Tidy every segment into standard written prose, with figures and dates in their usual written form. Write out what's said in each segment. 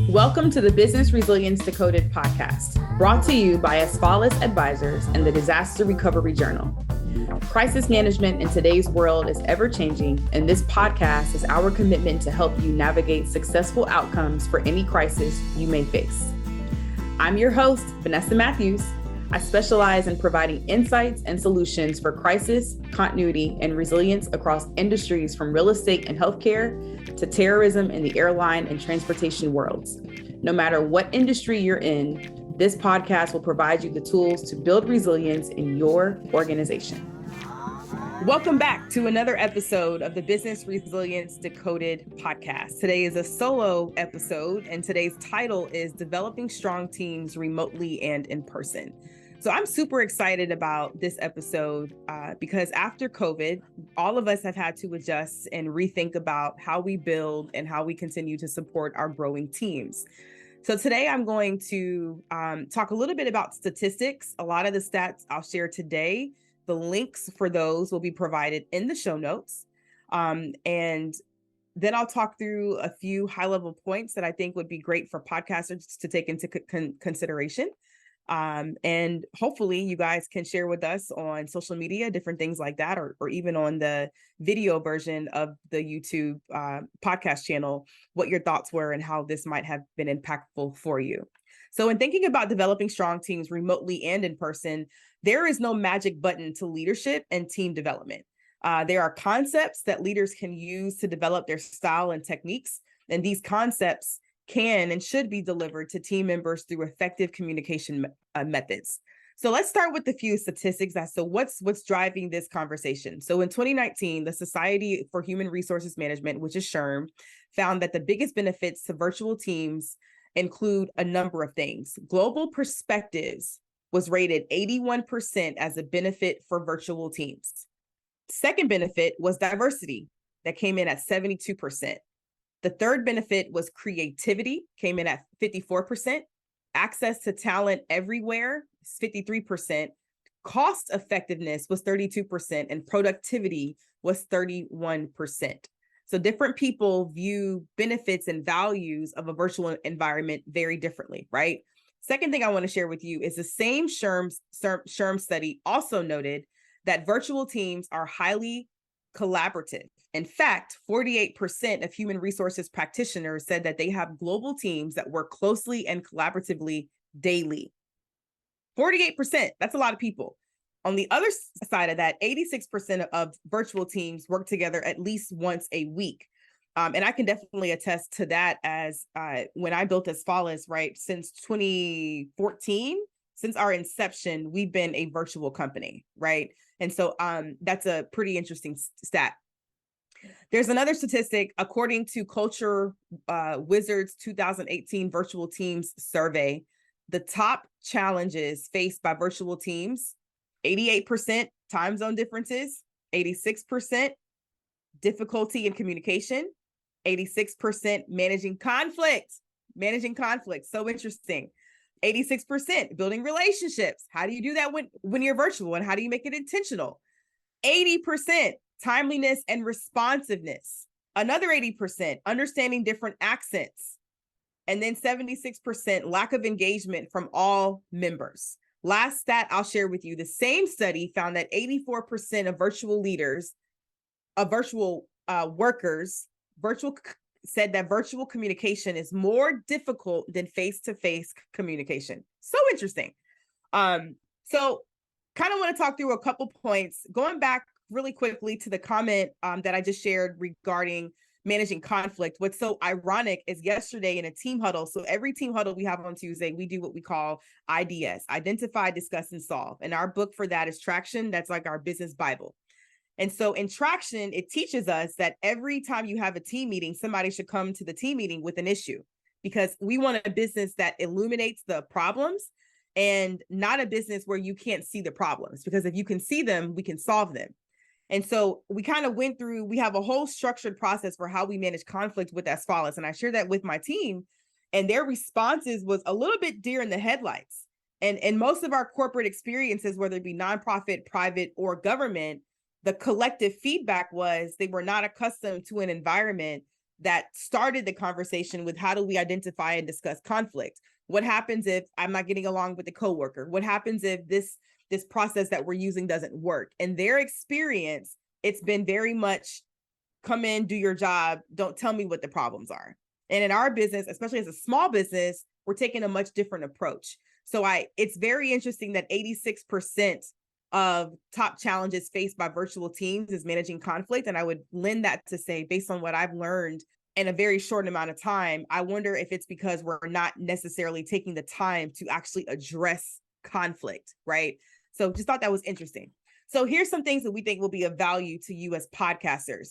Welcome to the Business Resilience Decoded podcast, brought to you by Asfalis Advisors and the Disaster Recovery Journal. Crisis management in today's world is ever-changing, and this podcast is our commitment to help you navigate successful outcomes for any crisis you may face. I'm your host, Vanessa Matthews. I specialize in providing insights and solutions for crisis, continuity, and resilience across industries from real estate and healthcare to terrorism in the airline and transportation worlds. No matter what industry you're in, this podcast will provide you the tools to build resilience in your organization. Welcome back to another episode of the Business Resilience Decoded podcast. Today is a solo episode, and today's title is Developing Strong Teams Remotely and in Person. So I'm super excited about this episode because after COVID, all of us have had to adjust and rethink about how we build and how we continue to support our growing teams. So today I'm going to talk a little bit about statistics. A lot of the stats I'll share today, the links for those will be provided in the show notes. And then I'll talk through a few high-level points that I think would be great for podcasters to take into consideration. And hopefully you guys can share with us on social media, different things like that, or even on the video version of the YouTube podcast channel, what your thoughts were and how this might have been impactful for you. So in thinking about developing strong teams remotely and in person, there is no magic button to leadership and team development. There are concepts that leaders can use to develop their style and techniques, and these concepts can and should be delivered to team members through effective communication methods. So let's start with a few statistics as to what's driving this conversation. So in 2019, the Society for Human Resources Management, which is SHRM, found that the biggest benefits to virtual teams include a number of things. Global perspectives was rated 81% as a benefit for virtual teams. Second benefit was diversity, that came in at 72%. The third benefit was creativity, came in at 54%. Access to talent everywhere is 53%. Cost effectiveness was 32%, and productivity was 31%. So different people view benefits and values of a virtual environment very differently, right? Second thing I want to share with you is the same SHRM study also noted that virtual teams are highly collaborative. In fact, 48% of human resources practitioners said that they have global teams that work closely and collaboratively daily. 48%, that's a lot of people. On the other side of that, 86% of virtual teams work together at least once a week. And I can definitely attest to that as when I built Asfalis, right? Since 2014, since our inception, we've been a virtual company, right? And so that's a pretty interesting stat. There's another statistic, according to Culture Wizard's 2018 Virtual Teams Survey, the top challenges faced by virtual teams, 88% time zone differences, 86% difficulty in communication, 86% managing conflict. So interesting. 86% building relationships. How do you do that when you're virtual, and how do you make it intentional? 80% timeliness and responsiveness. Another 80% understanding different accents. And then 76% lack of engagement from all members. Last stat I'll share with you, the same study found that 84% of virtual leaders, virtual workers, said that virtual communication is more difficult than face-to-face communication. So interesting. So kind of want to talk through a couple points, going back really quickly to the comment that I just shared regarding managing conflict. What's so ironic is yesterday in a team huddle, so every team huddle we have on Tuesday, we do what we call IDS, Identify, Discuss, and Solve. And our book for that is Traction. That's like our business Bible. And so in Traction, it teaches us that every time you have a team meeting, somebody should come to the team meeting with an issue, because we want a business that illuminates the problems and not a business where you can't see the problems, because if you can see them, we can solve them. And so we kind of went through, we have a whole structured process for how we manage conflict with Asfalis. And I shared that with my team, and their responses was a little bit deer in the headlights. And most of our corporate experiences, whether it be nonprofit, private, or government, the collective feedback was they were not accustomed to an environment that started the conversation with how do we identify and discuss conflict? What happens if I'm not getting along with the coworker? What happens if this process that we're using doesn't work? In their experience, it's been very much come in, do your job, don't tell me what the problems are. And in our business, especially as a small business, we're taking a much different approach. So it's very interesting that 86% of top challenges faced by virtual teams is managing conflict. And I would lend that to say, based on what I've learned in a very short amount of time, I wonder if it's because we're not necessarily taking the time to actually address conflict, right? So just thought that was interesting. So here's some things that we think will be of value to you as podcasters.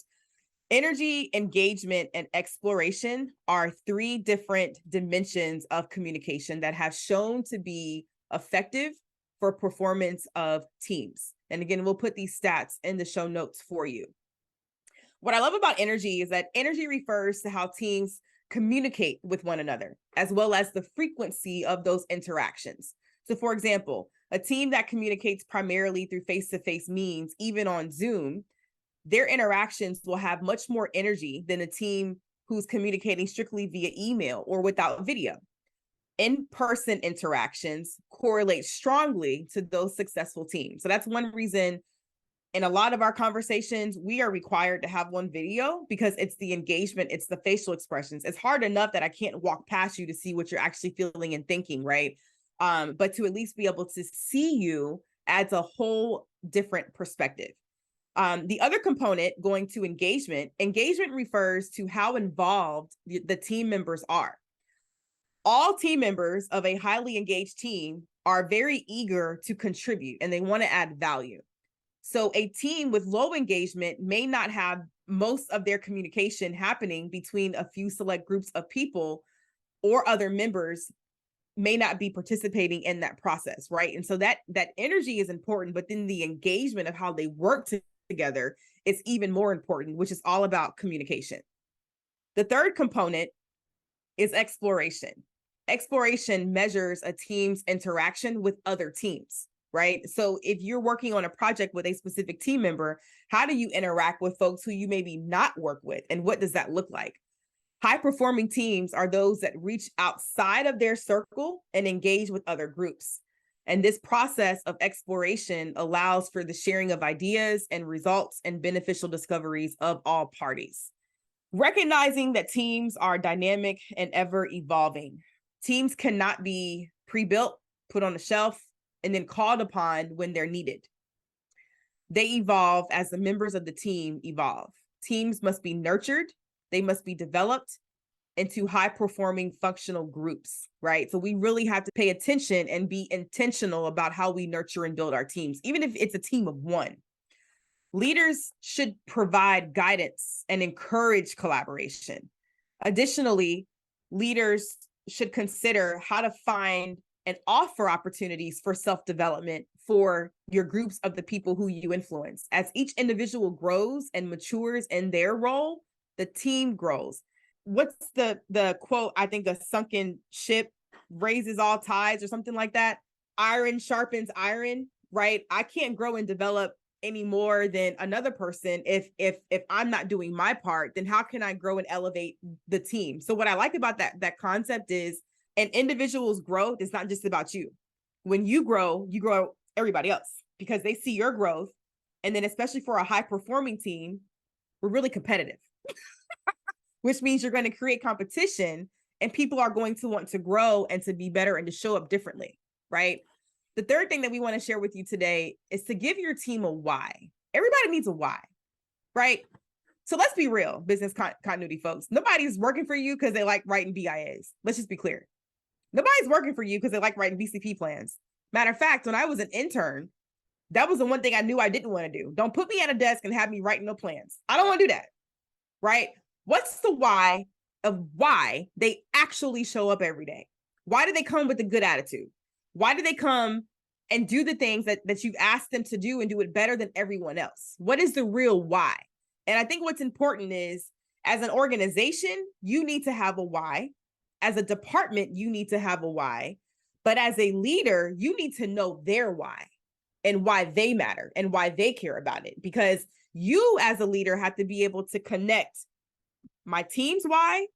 Energy, engagement, and exploration are 3 different dimensions of communication that have shown to be effective for performance of teams. And again, we'll put these stats in the show notes for you. What I love about energy is that energy refers to how teams communicate with one another, as well as the frequency of those interactions. So for example, a team that communicates primarily through face-to-face means, even on Zoom, their interactions will have much more energy than a team who's communicating strictly via email or without video. In-person interactions correlate strongly to those successful teams. So that's one reason in a lot of our conversations, we are required to have one video because it's the engagement, it's the facial expressions. It's hard enough that I can't walk past you to see what you're actually feeling and thinking, right? But to at least be able to see you adds a whole different perspective. The other component, going to engagement refers to how involved the team members are. All team members of a highly engaged team are very eager to contribute and they want to add value. So a team with low engagement may not have most of their communication happening between a few select groups of people, or other members may not be participating in that process, right? And so that energy is important, but then the engagement of how they work together is even more important, which is all about communication. The third component is exploration. Exploration measures a team's interaction with other teams, right? So if you're working on a project with a specific team member, how do you interact with folks who you maybe not work with? And what does that look like? High-performing teams are those that reach outside of their circle and engage with other groups. And this process of exploration allows for the sharing of ideas and results and beneficial discoveries of all parties. Recognizing that teams are dynamic and ever evolving. Teams cannot be pre-built, put on a shelf, and then called upon when they're needed. They evolve as the members of the team evolve. Teams must be nurtured, they must be developed into high-performing functional groups, right? So we really have to pay attention and be intentional about how we nurture and build our teams, even if it's a team of one. Leaders should provide guidance and encourage collaboration. Additionally, leaders should consider how to find and offer opportunities for self-development for your groups of the people who you influence. As each individual grows and matures in their role, the team grows. What's the quote? I think a sunken ship raises all tides or something like that. Iron sharpens iron, right? I can't grow and develop any more than another person if I'm not doing my part. Then how can I grow and elevate the team? So what I like about that concept is an individual's growth is not just about you. When you grow everybody else because they see your growth. And then especially for a high performing team, we're really competitive, which means you're going to create competition and people are going to want to grow and to be better and to show up differently, right? The third thing that we want to share with you today is to give your team a why. Everybody needs a why, right? So let's be real, business continuity folks. Nobody's working for you because they like writing BIAs. Let's just be clear. Nobody's working for you because they like writing BCP plans. Matter of fact, when I was an intern, that was the one thing I knew I didn't want to do. Don't put me at a desk and have me writing no plans. I don't want to do that, right? What's the why of why they actually show up every day? Why do they come with a good attitude? Why do they come and do the things that you've asked them to do and do it better than everyone else? What is the real why? And I think what's important is, as an organization, you need to have a why. As a department, you need to have a why. But as a leader, you need to know their why. and why they matter and why they care about it. Because you as a leader have to be able to connect my team's why,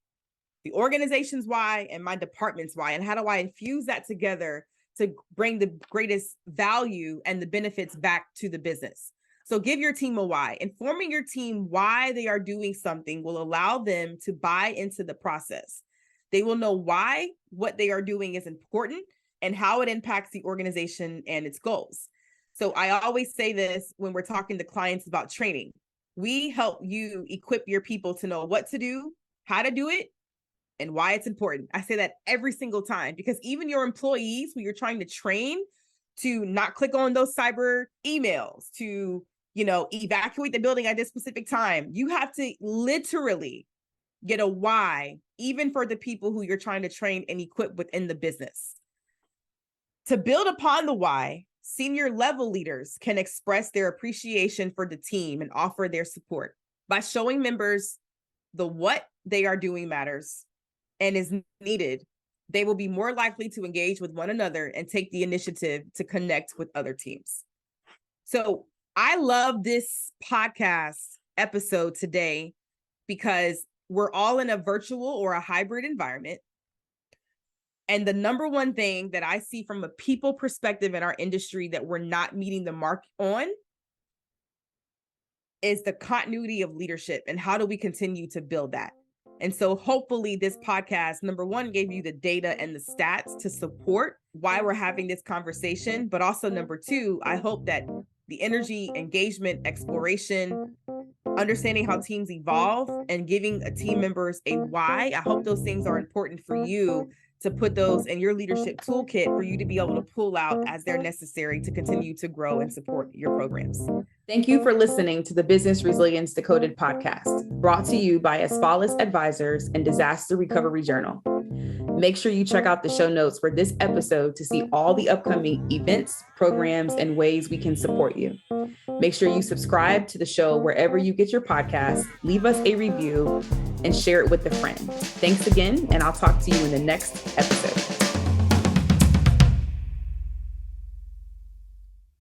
the organization's why, and my department's why. And how do I infuse that together to bring the greatest value and the benefits back to the business? So give your team a why. Informing your team why they are doing something will allow them to buy into the process. They will know why what they are doing is important and how it impacts the organization and its goals. So I always say this when we're talking to clients about training. We help you equip your people to know what to do, how to do it, and why it's important. I say that every single time, because even your employees who you're trying to train to not click on those cyber emails, to, evacuate the building at this specific time, you have to literally get a why, even for the people who you're trying to train and equip within the business. To build upon the why, senior level leaders can express their appreciation for the team and offer their support by showing members the what they are doing matters and is needed. They will be more likely to engage with one another and take the initiative to connect with other teams. So I love this podcast episode today because we're all in a virtual or a hybrid environment. And the number one thing that I see from a people perspective in our industry that we're not meeting the mark on is the continuity of leadership and how do we continue to build that? And so hopefully this podcast, number one, gave you the data and the stats to support why we're having this conversation. But also number two, I hope that the energy, engagement, exploration, understanding how teams evolve and giving team members a why, I hope those things are important for you to put those in your leadership toolkit for you to be able to pull out as they're necessary to continue to grow and support your programs. Thank you for listening to the Business Resilience Decoded podcast, brought to you by Asfalis Advisors and Disaster Recovery Journal. Make sure you check out the show notes for this episode to see all the upcoming events, programs, and ways we can support you. Make sure you subscribe to the show wherever you get your podcasts, leave us a review, and share it with a friend. Thanks again, and I'll talk to you in the next episode.